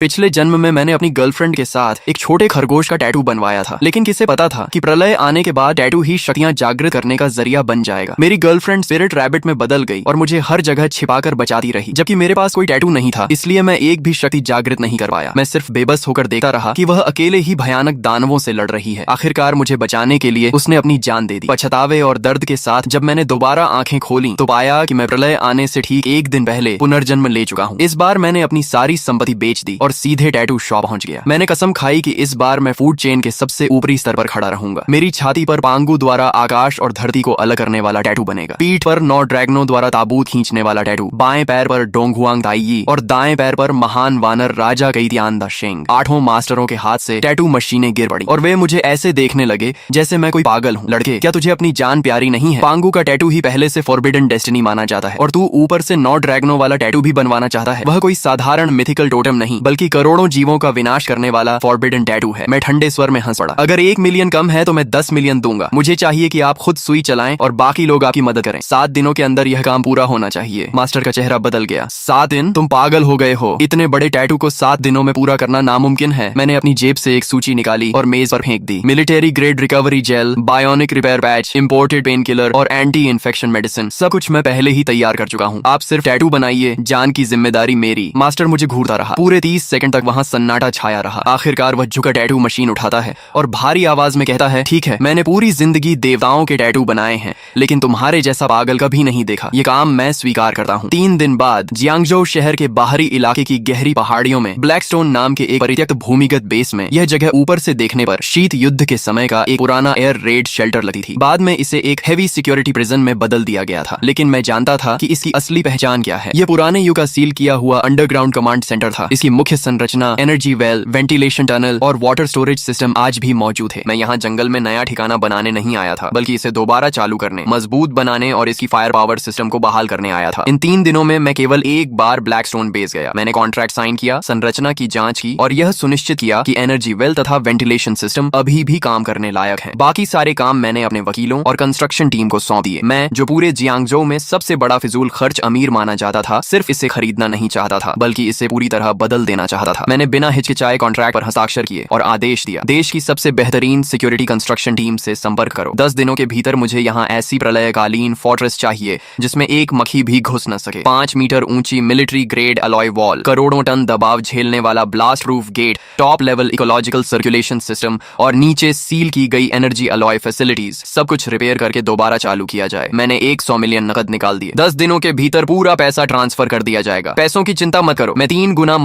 पिछले जन्म में मैंने अपनी गर्लफ्रेंड के साथ एक छोटे खरगोश का टैटू बनवाया था, लेकिन किसे पता था कि प्रलय आने के बाद टैटू ही शक्तियां जागृत करने का जरिया बन जाएगा। मेरी गर्लफ्रेंड स्पिरिट रैबिट में बदल गई और मुझे हर जगह छिपाकर बचाती रही, जबकि मेरे पास कोई टैटू नहीं था, इसलिए मैं एक भी शक्ति जागृत नहीं कर पाया। मैं सिर्फ बेबस होकर देखता रहा कि वह अकेले ही भयानक दानवों से लड़ रही है। आखिरकार मुझे बचाने के लिए उसने अपनी जान दे दी। पछतावे और दर्द के साथ जब मैंने दोबारा आंखें खोली तो पाया कि मैं प्रलय आने से ठीक एक दिन पहले पुनर्जन्म ले चुका हूँ। इस बार मैंने अपनी सारी संपत्ति बेच दी और सीधे टैटू शॉप पहुंच गया। मैंने कसम खाई कि इस बार मैं फूड चेन के सबसे ऊपरी स्तर पर खड़ा रहूंगा। मेरी छाती पर पांगु द्वारा आकाश और धरती को अलग करने वाला टैटू बनेगा। पीठ पर 9 ड्रैगनों द्वारा ताबूत खींचने वाला टैटू। बाएं पैर पर डोंगहुआंग ताइयी और दाएं पैर पर महान वानर राजा कैतियान द शेंग। 8 मास्टरों के हाथ से टैटू मशीनें गिर पड़ी और वे मुझे ऐसे देखने लगे जैसे मैं कोई पागल हूँ। लड़के, क्या तुझे अपनी जान प्यारी नहीं है? पांगु का टैटू ही पहले से फॉरबिडन डेस्टिनी माना जाता है और तू ऊपर से 9 ड्रैगनों वाला टैटू भी बनवाना चाहता है। वह कोई साधारण मिथिकल टोटम नहीं, बल्कि करोड़ों जीवों का विनाश करने वाला फॉरबिडन टैटू है। मैं ठंडे स्वर में हंस पड़ा। अगर 1 मिलियन कम है तो मैं 10 मिलियन दूंगा। मुझे चाहिए कि आप खुद सुई चलाएं और बाकी लोग आपकी मदद करें। 7 दिनों के अंदर यह काम पूरा होना चाहिए। मास्टर का चेहरा बदल गया। 7 दिन? तुम पागल हो गए हो। इतने बड़े टैटू को 7 दिनों में पूरा करना नामुमकिन है। मैंने अपनी जेब से एक सूची निकाली और मेज पर फेंक दी। Military grade recovery gel, bionic repair patch, imported painkiller और एंटी इन्फेक्शन मेडिसिन, सब कुछ मैं पहले ही तैयार कर चुका हूँ। आप सिर्फ टैटू बनाइए, जान की जिम्मेदारी मेरी। मास्टर मुझे घूरता रहा। पूरे 30 सेकंड तक वहाँ सन्नाटा छाया रहा। आखिरकार वह झुका टैटू मशीन उठाता है और भारी आवाज में कहता है, ठीक है, मैंने पूरी जिंदगी देवताओं के टैटू बनाए हैं, लेकिन तुम्हारे जैसा पागल कभी नहीं देखा। ये काम मैं स्वीकार करता हूँ। 3 दिन बाद जियांगजो शहर के बाहरी इलाके की गहरी पहाड़ियों में ब्लैकस्टोन नाम के एक परित्यक्त भूमिगत बेस में, यह जगह ऊपर से देखने पर शीत युद्ध के समय का एक पुराना एयर रेड शेल्टर लगती थी। बाद में इसे एक हेवी सिक्योरिटी प्रिजन में बदल दिया गया था, लेकिन मैं जानता था कि इसकी असली पहचान क्या है। यह पुराने युग का सील किया हुआ अंडरग्राउंड कमांड सेंटर था। इसकी मुख्य संरचना, एनर्जी वेल, वेंटिलेशन टनल और वाटर स्टोरेज सिस्टम आज भी मौजूद है। मैं यहाँ जंगल में नया ठिकाना बनाने नहीं आया था, बल्कि इसे दोबारा चालू करने, मजबूत बनाने और इसकी फायर पावर सिस्टम को बहाल करने आया था। इन 3 दिनों में मैं केवल एक बार ब्लैकस्टोन बेस गया। मैंने कॉन्ट्रैक्ट साइन किया, संरचना की जांच की और यह सुनिश्चित किया कि एनर्जी वेल तथा वेंटिलेशन सिस्टम अभी भी काम करने लायक है। बाकी सारे काम मैंने अपने वकीलों और कंस्ट्रक्शन टीम को सौंप दिए। मैं, जो पूरे जियांगजो में सबसे बड़ा फिजूल खर्च अमीर माना जाता था, सिर्फ इसे खरीदना नहीं चाहता था, बल्कि इसे पूरी तरह बदल देना चाहता था। मैंने बिना हिचकिचाए कॉन्ट्रैक्ट पर हस्ताक्षर किए और आदेश दिया, देश की सबसे बेहतरीन सिक्योरिटी कंस्ट्रक्शन टीम से संपर्क करो। 10 दिनों के भीतर मुझे यहाँ ऐसी प्रलयकालीन फोर्ट्रेस चाहिए जिसमें एक मक्खी भी घुस न सके। 5 मीटर ऊंची मिलिट्री ग्रेड अलॉय वॉल, करोड़ों टन दबाव झेलने वाला blast proof gate, top level ecological circulation system और नीचे सील की गई एनर्जी अलॉय फैसिलिटीज, सब कुछ रिपेयर करके दोबारा चालू किया जाए। मैंने 100 मिलियन नकद निकाल दिए। 10 दिनों के भीतर पूरा पैसा ट्रांसफर कर दिया जाएगा। पैसों की चिंता मत करो, मैं 3 गुना